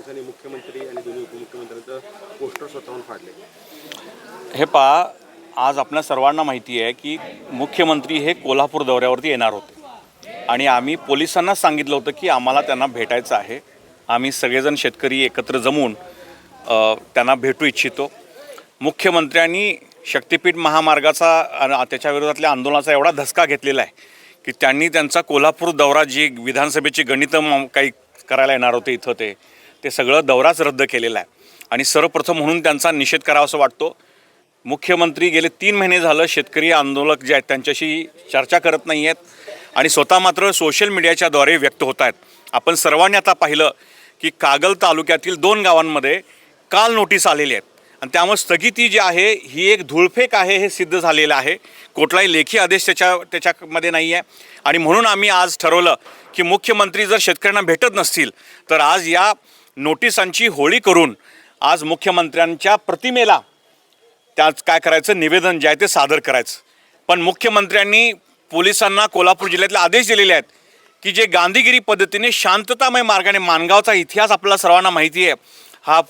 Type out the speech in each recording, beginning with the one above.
पोलिसांनी मुख्यमंत्री आणि दोन्ही उपमुख्यमंत्र्यांचं पोस्टर स्वतःहून फाडले। हे पहा, आज आपल्या सर्वांना माहिती आहे की मुख्यमंत्री हे कोल्हापूर दौऱ्यावरती येणार होते आणि आम्ही पोलिसांना सांगितलं होतं की आम्हाला त्यांना भेटायचं आहे। आम्ही सगळेजण शेतकरी एकत्र जमून त्यांना भेटू इच्छितो। मुख्यमंत्र्यांनी शक्तिपीठ महामार्गाचा त्याच्या विरोधातल्या आंदोलनाचा एवढा धसका घेतलेला आहे की त्यांनी त्यांचा कोल्हापूर दौरा, जी विधानसभेची गणितं काही करायला येणार होते इथं, ते सगळं दौराच रद्द केलेला आहे। आणि सर्वप्रथम म्हणून त्यांचा निषेध करावा असं वाटतो। मुख्यमंत्री गेले 3 महिने झालं शेतकरी आंदोलक जे आहेत त्यांच्याशी चर्चा करत नाही आहेत आणि स्वतः मात्र सोशल मीडियाच्या द्वारे व्यक्त होत आहेत। आपण सर्वांनी आता पाहिलं की कागल तालुक्यातील 2 गावांमध्ये काल नोटीस आलेली आहेत आणि त्यामुळे स्थगिती जी आहे ही एक धूळफेक आहे हे सिद्ध झालेलं आहे। कुठलाही लेखी आदेश त्याच्यामध्ये नाही आहे आणि म्हणून आम्ही आज ठरवलं की मुख्यमंत्री जर शेतकऱ्यांना भेटत नसतील तर आज या नोटिसांची होळी करून आज मुख्यमंत्र्यांच्या प्रतिमेला त्याच काय करायचं, निवेदन जे आहे ते सादर करायचं। पण मुख्यमंत्र्यांनी पोलिसांना कोल्हापूर जिल्ह्यातले आदेश दिलेले आहेत की जे गांधीगिरी पद्धतीने शांततामय मार्गाने, माणगावचा इतिहास आपल्याला सर्वांना माहिती आहे, हा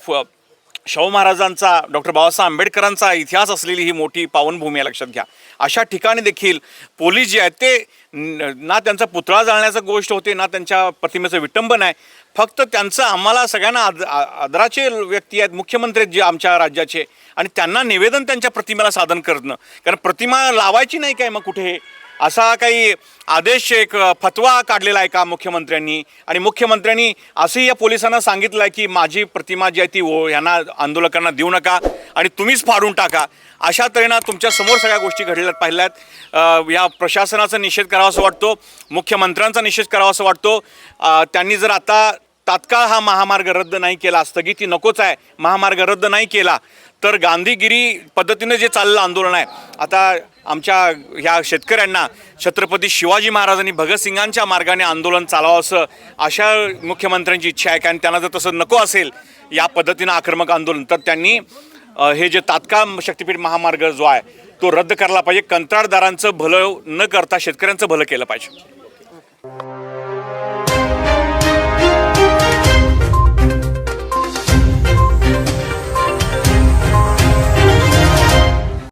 शाहू महाराजांचा, डॉक्टर बाबासाहेब आंबेडकरांचा इतिहास असलेली ही मोठी पावनभूमी आहे, लक्षात घ्या। अशा ठिकाणी देखील पोलीस जे आहेत ते ना त्यांचा पुतळा जाळण्याचं गोष्ट होते, ना त्यांच्या प्रतिमेचं विटंबन आहे। फक्त त्यांचं, आम्हाला सगळ्यांना आदराचे व्यक्ती आहेत मुख्यमंत्री जे आमच्या राज्याचे, आणि त्यांना निवेदन त्यांच्या प्रतिमेला सादर करणं, कारण प्रतिमा लावायची नाही काय मग कुठे, असा काही आदेश, एक फतवा काढलेला आहे का मुख्यमंत्र्यांनी? आणि मुख्यमंत्र्यांनी असंही या पोलिसांना सांगितलं आहे की माझी प्रतिमा जी आहे ती ह्यांना आंदोलकांना देऊ नका आणि तुम्हीच फाडून टाका। अशा तऱ्हेनं तुमच्या समोर सगळ्या गोष्टी घडलेल्या पाहिल्यात। या प्रशासनाचा निषेध करावा असं वाटतो, मुख्यमंत्र्यांचा निषेध करावा असं वाटतो। त्यांनी जर आता तात्काळ हा महामार्ग रद्द नाही केला, स्थगिती नकोच आहे, महामार्ग रद्द नाही केला तर गांधीगिरी पद्धतीने जे चाललेलं आंदोलन आहे, आता आमच्या ह्या शेतकऱ्यांना छत्रपती शिवाजी महाराजांनी भगतसिंगांच्या मार्गाने आंदोलन चालवावं असं अशा मुख्यमंत्र्यांची इच्छा आहे। कारण त्यांना जर तसं नको असेल या पद्धतीनं आक्रमक आंदोलन, तर त्यांनी हे जे तात्काळ शक्तिपीठ महामार्ग जो आहे तो रद्द करायला पाहिजे। कंत्राटदारांचं भलं न करता शेतकऱ्यांचं भलं केलं पाहिजे।